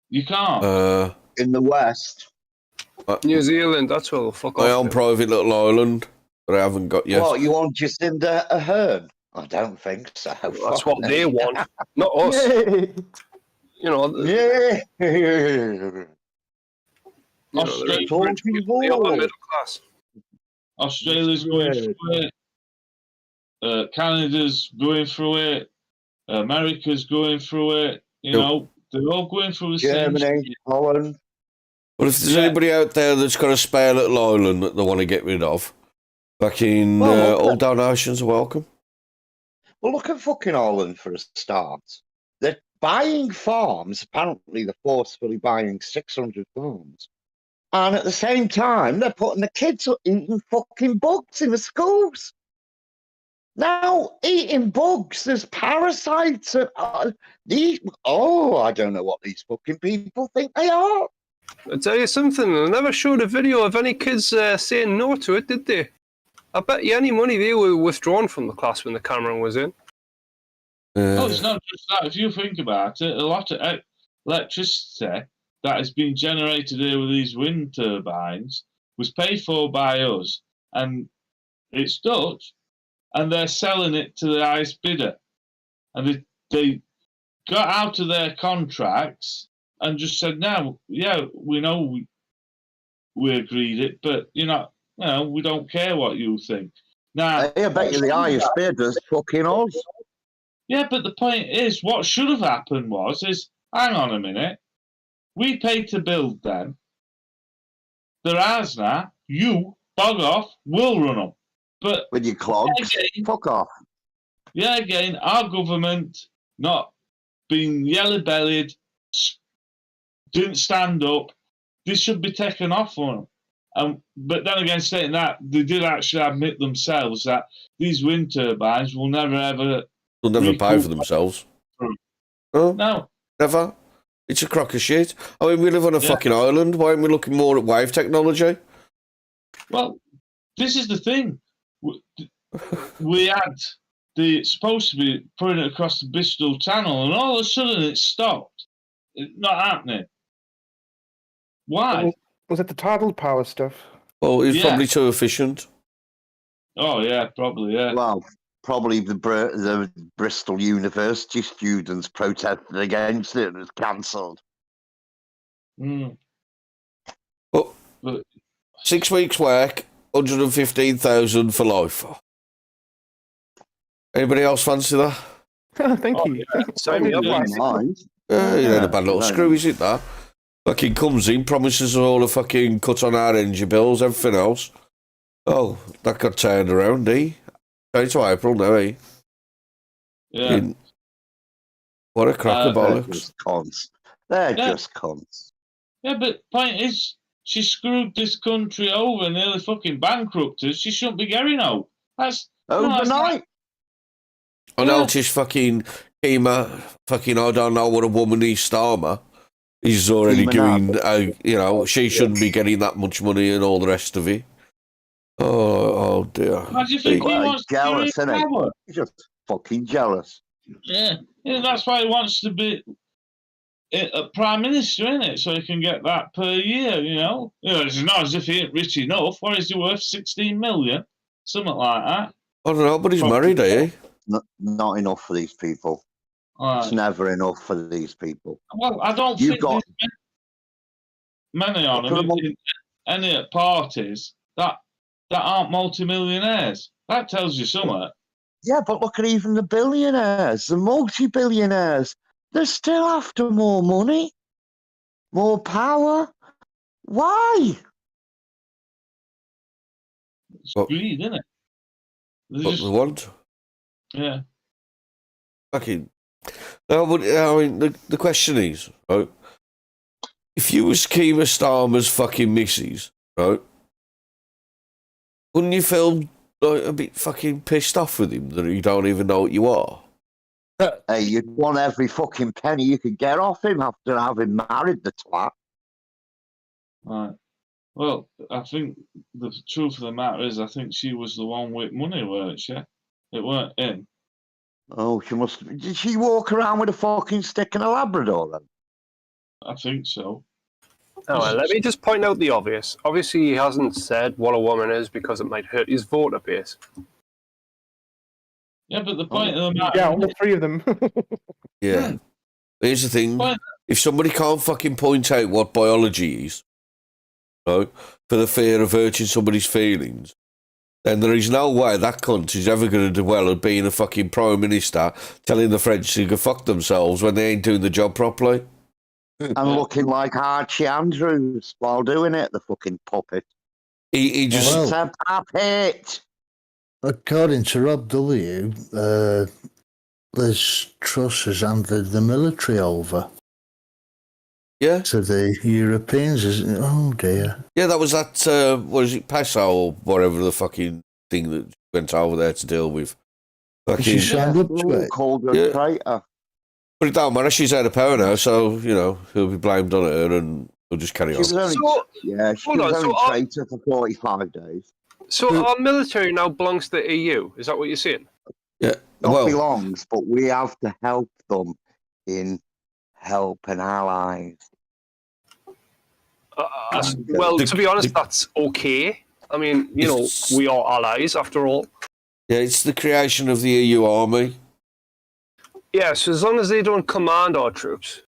You can't. In the West. New Zealand, that's where they'll fuck off. My own private little island that I haven't got yet. What, you want Jacinda Ardern? I don't think so. That's what they want, not us. You know, Yeah. Australia, the upper middle class. Australia's going through it. Canada's going through it. America's going through it. You know, they're all going through the same Germany, shit. Holland. But if there's anybody out there that's got a spare little island that they want to get rid of, fucking all donations are welcome. Well, look at fucking Holland for a start. They're buying farms. Apparently, they're forcefully buying 600 farms. And at the same time, they're putting the kids eating fucking bugs in the schools. Now, eating bugs, there's parasites. And, I don't know what these fucking people think they are. I'll tell you something, they never showed a video of any kids saying no to it, did they? I bet you any money they were withdrawn from the class when the camera was in. No, it's not just that. If you think about it, a lot of electricity that has been generated here with these wind turbines was paid for by us, and it's Dutch, and they're selling it to the highest bidder. And they got out of their contracts and just said, no, yeah, we know we agreed it, but we don't care what you think. Now, I bet you the highest bidder's fucking us. Yeah, but the point is, what should have happened is, hang on a minute, we paid to build them. They're ours now. You, bog off, we'll run them. But with your clogs, again, fuck off. Yeah, again, our government not being yellow-bellied, didn't stand up. This should be taken off on them. But then again, stating that, they did actually admit themselves that these wind turbines will never ever... They'll never pay for themselves. Oh, no. Never. It's a crock of shit. I mean, we live on a fucking island. Why aren't we looking more at wave technology? Well, this is the thing. We had supposed to be putting it across the Bristol Channel, and all of a sudden it stopped. It's not happening. Why? Was it the tidal power stuff? Well, it's probably too efficient. Oh, yeah, probably, yeah. Well, probably the Bristol University students protested against it and it was cancelled. Mm. But 6 weeks' work, 115,000 for life. Anybody else fancy that? Thank you. Yeah. Sign me up. You ain't a bad little screw, is it, that? Fucking comes in, promises us all a fucking cut on our energy bills, everything else. Oh, that got turned around, eh? It's April now, eh? Yeah. What a crack of bollocks. They're just cons. They're just cons. Yeah, but point is, she screwed this country over, nearly fucking bankrupted. She shouldn't be getting out. overnight. I noticed fucking Kima, fucking I don't know what a woman is, Starmer. He's already Kima doing, she shouldn't be getting that much money and all the rest of it. Oh dear. How do you think Well, he he's wants jealous, to isn't be he? in power? He's just fucking jealous. Yeah, that's why he wants to be a prime minister, isn't it? So he can get that per year. It's not as if he ain't rich enough. What is he worth? 16 million, something like that. I don't know, but he's married, eh? Not enough for these people. It's never enough for these people. Well, I don't You've think got- there's many on Look at them them in any at parties that aren't multimillionaires. That tells you something. Yeah, but look at even the billionaires, the multi-billionaires. They're still after more money, more power. Why? It's But- greed, isn't it? They What just- they want. yeah. Fucking. No, but I mean, the question is, right? If you was Kima Starmer's fucking missus, right? Wouldn't you feel like a bit fucking pissed off with him that he don't even know what you are? Hey, you'd want every fucking penny you could get off him after having married the twat. Right. Well, I think the truth of the matter is, I think she was the one with money, weren't she? It weren't him. Oh, she must. Did she walk around with a fucking stick and a Labrador then? I think so. Oh, well, let me just point out the obvious. Obviously, he hasn't said what a woman is because it might hurt his voter base. Yeah, but the point of the matter Yeah, all three of them. Yeah. Here's the thing. Well- If somebody can't fucking point out what biology is, right, for the fear of hurting somebody's feelings, then there is no way that cunt is ever going to do well at being a fucking prime minister telling the French to go fuck themselves when they ain't doing the job properly. And looking like Archie Andrews while doing it, the fucking puppet. He just... Well- It's a puppet. According to Rob W., Liz Truss has handed the military over Yeah, to the Europeans. Oh dear. yeah, that was that, what is it, Paso or whatever the fucking thing that went over there to deal with. Has she Fucking, signed up to Ooh, it? called her Yeah. a traitor. but it don't matter, she's out of power now, so, he'll be blamed on her and we'll just carry She on. was only, So, yeah, she hold was on, only so traitor for 45 days. So our military now belongs to the EU. Is that what you're saying? Yeah, Not well, belongs, but we have to help them in helping allies. Well, The- to be honest, the- that's okay. I mean, It's- we are allies after all. yeah, it's the creation of the EU army. Yeah, so as long as they don't command our troops.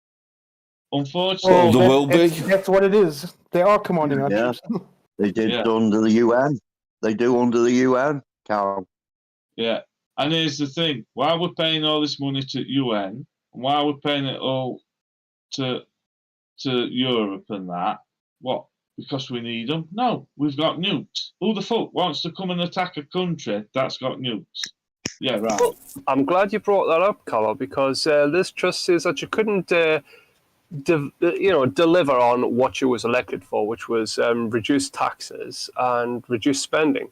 Unfortunately, there will be. That's what it is. They are commanding our Yeah. troops. They did Yeah. under the UN. They do under the UN, Carl. yeah. And here's the thing: why we're paying all this money to UN, and why we're paying it all to Europe and that? What? Because we need them? No, we've got nukes. Who the fuck wants to come and attack a country that's got nukes? Yeah, right. Well, I'm glad you brought that up, Carlo, because Liz Truss says that you couldn't, deliver on what you was elected for, which was reduce taxes and reduce spending.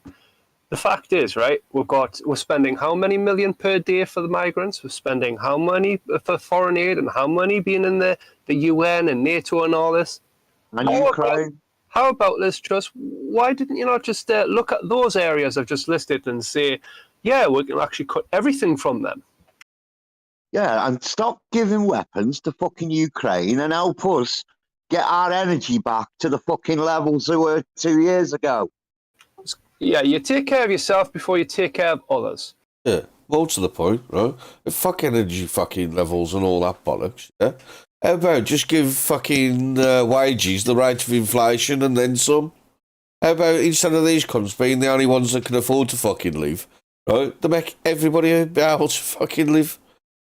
The fact is, right, we're spending how many million per day for the migrants? We're spending how money for foreign aid and how money being in the UN and NATO and all this? And Oh, Ukraine. How about Liz Truss? Why didn't you not just look at those areas I've just listed and say, yeah, we can actually cut everything from them? Yeah, and stop giving weapons to fucking Ukraine and help us get our energy back to the fucking levels they were 2 years ago. Yeah, you take care of yourself before you take care of others. Yeah, more to the point, right? Fuck energy fucking levels and all that bollocks, yeah? How about just give fucking wages the rate of inflation and then some? How about instead of these cunts being the only ones that can afford to fucking live, right? They make everybody be able to fucking live.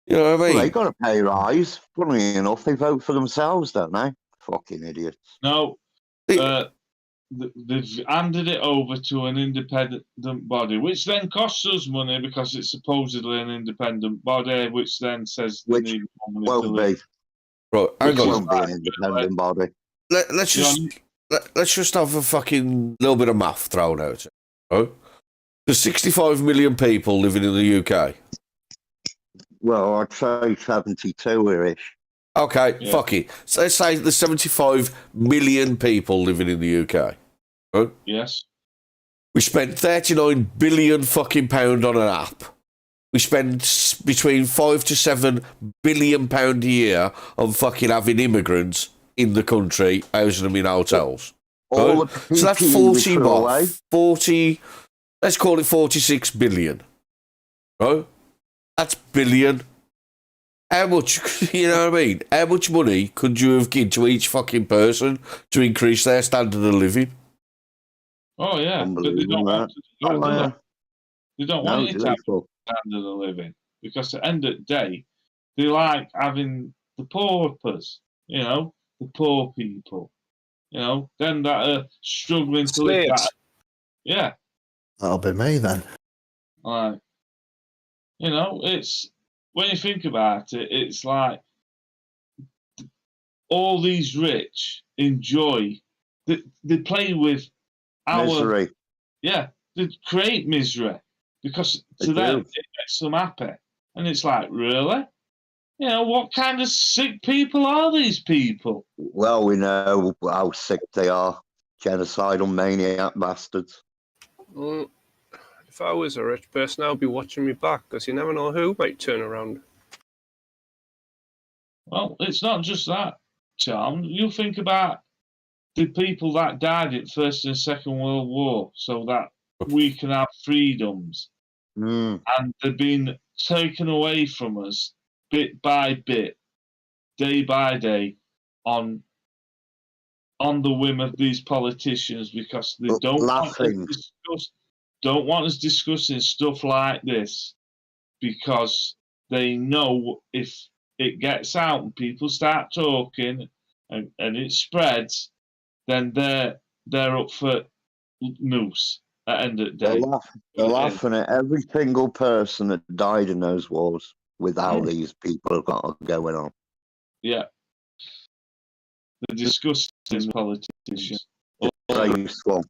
You know what I mean? Well, they got a pay rise. Funnily enough, they vote for themselves, don't they? Fucking idiots. No, they've handed it over to an independent body, which then costs us money because it's supposedly an independent body, which then says they Which need more money to Won't live. be. Right, hang Which on. won't be an independent body. Let's just have a fucking little bit of math thrown out, right? There's 65 million people living in the UK. Well, I'd say 72-ish. Okay, Yeah. fuck it. So let's say there's 75 million people living in the UK. Right? Yes. We spent 39 billion fucking pound on an app. We spend between 5 to 7 billion pound a year on fucking having immigrants in the country, housing them in hotels. All Right? the So that's PPE 40 we threw away. 40, let's call it 46 billion. Right? That's billion. How much, you know what I mean? How much money could you have given to each fucking person to increase their standard of living? Oh yeah, but they Unbelievable, don't want to do that, Oh, do yeah. they? They don't No, want you to have beautiful. a standard of living because at the end of the day, they like having the paupers, you know, the poor people, you know, them that are struggling to live Slaves. that. Yeah, That'll be me then. like, you know, it's when you think about it, it's like all these rich enjoy, they play with our, Misery. yeah, they create misery because They to them do. it makes them happy. And it's like, really? You know, what kind of sick people are these people? Well, we know how sick they are. Genocidal maniac bastards. Mm, if I was a rich person, I'd be watching me back because you never know who might turn around. Well, it's not just that, Charm. You think about the people that died in First and Second World War so that we can have freedoms. Mm. And they've been taken away from us bit by bit, day by day, on the whim of these politicians because they Laughing. don't want us discussing stuff like this because they know if it gets out and people start talking and it spreads, then they're up for noose at the end of the day. They're laughing at every single person that died in those wars with how these people have got going on. Yeah. The disgusting politicians. Disgraceful.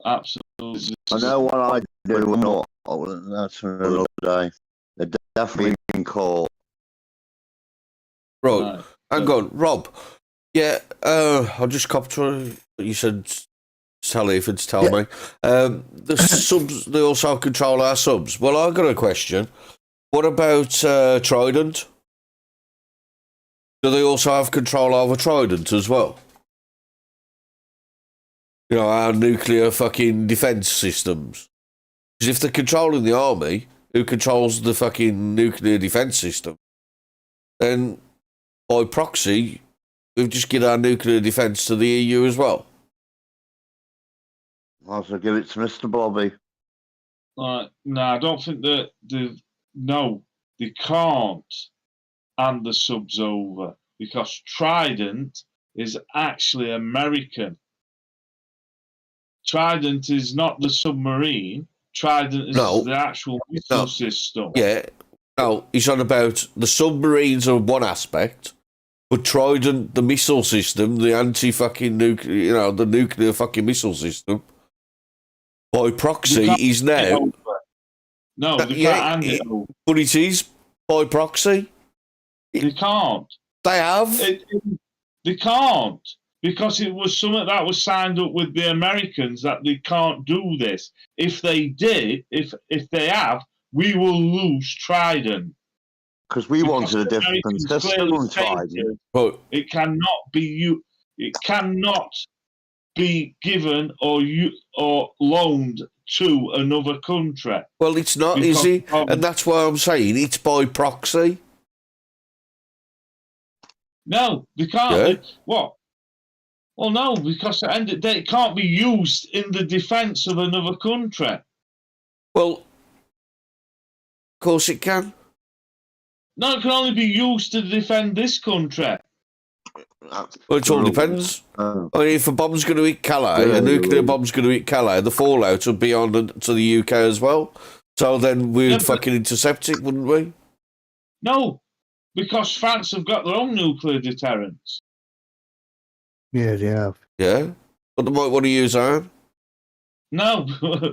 Absolutely. I know what I do and not. That's for another day. They're definitely being caught. Right. Right. Hang on, Rob. Yeah, I'll just cop to what you said. Tell Ethan to tell me. The subs, they also control our subs. Well, I've got a question. What about Trident? Do they also have control over Trident as well? You know, our nuclear fucking defence systems. Because if they're controlling the army, who controls the fucking nuclear defence system, then by proxy, we've just given our nuclear defence to the EU as well. I'll also give it to Mr. Bobby. No, I don't think that they can't hand the subs over because Trident is actually American. Trident is not the submarine. Trident is the actual missile system. Yeah. No, he's on about the submarines are one aspect, but Trident, the missile system, the anti-fucking nuclear, you know, the nuclear fucking missile system, by proxy, is now. No, they can't hand it over. But it is by proxy. They can't. They have. They can't. Because it was something that was signed up with the Americans that they can't do this. If they did, if they have, we will lose Trident. Because we wanted a different system on Trident. But it cannot be It cannot be given or loaned to another country. Well, it's not, is it? And that's why I'm saying it's by proxy. No, they can't. Yeah. What? Well, no, because at the end of the day, it can't be used in the defence of another country. Well, of course it can. No, it can only be used to defend this country. Well, it all depends. I mean, if a bomb's going to hit Calais, a nuclear bomb's going to hit Calais, the fallout would be on to the UK as well. So then we'd fucking intercept it, wouldn't we? No, because France have got their own nuclear deterrents. Yeah, they have. Yeah, but they might want to use ours. No,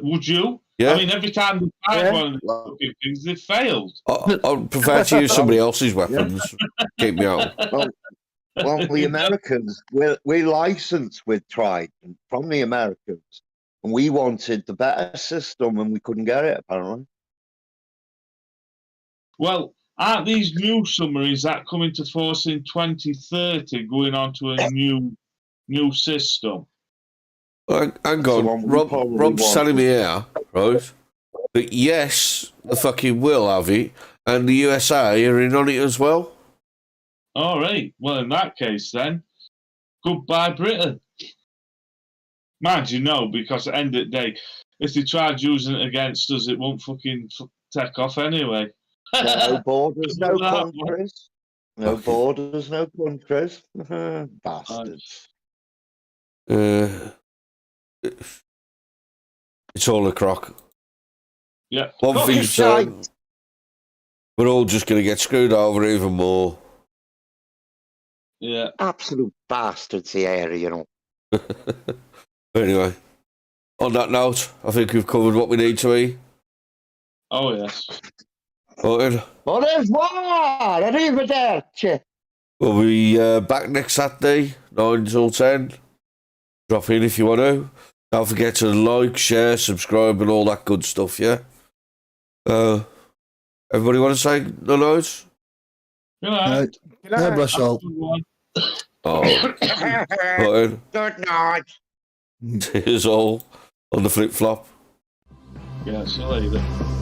would you? Yeah. I mean, every time they tried Yeah. one of the fucking things, they failed. I'd prefer to use somebody else's weapons. Keep me out. Well, the Americans, we licensed with Trident from the Americans, and we wanted the better system, and we couldn't get it, apparently. Well, aren't these new submarines that come into force in 2030 going on to a new system? Hang So on. we Rob's probably telling me want- here, right? But yes, the fucking will have it, and the USA are in on it as well. All right. Well, in that case, then, goodbye, Britain. Mind you, no, because at the end of the day, if they tried using it against us, it won't fucking take off anyway. No borders, no That one. countries. No Okay. borders, no countries. Bastards. It's all a crock. Yeah. One Crock thing's is shite. certain, we're all just going to get screwed over even more. Yeah. Absolute bastards here, you know. Anyway, on that note, I think we've covered what we need to eat. Oh, yes. Right, Au revoir! Arrivederci! we'll be back next Saturday, 9 till 10. Drop in if you want to. Don't forget to like, share, subscribe, and all that good stuff, yeah? Everybody want to say the notes? Good night. Good night. bless all. Oh, right. Good night. Here's all on the flip flop. Yeah, see you later.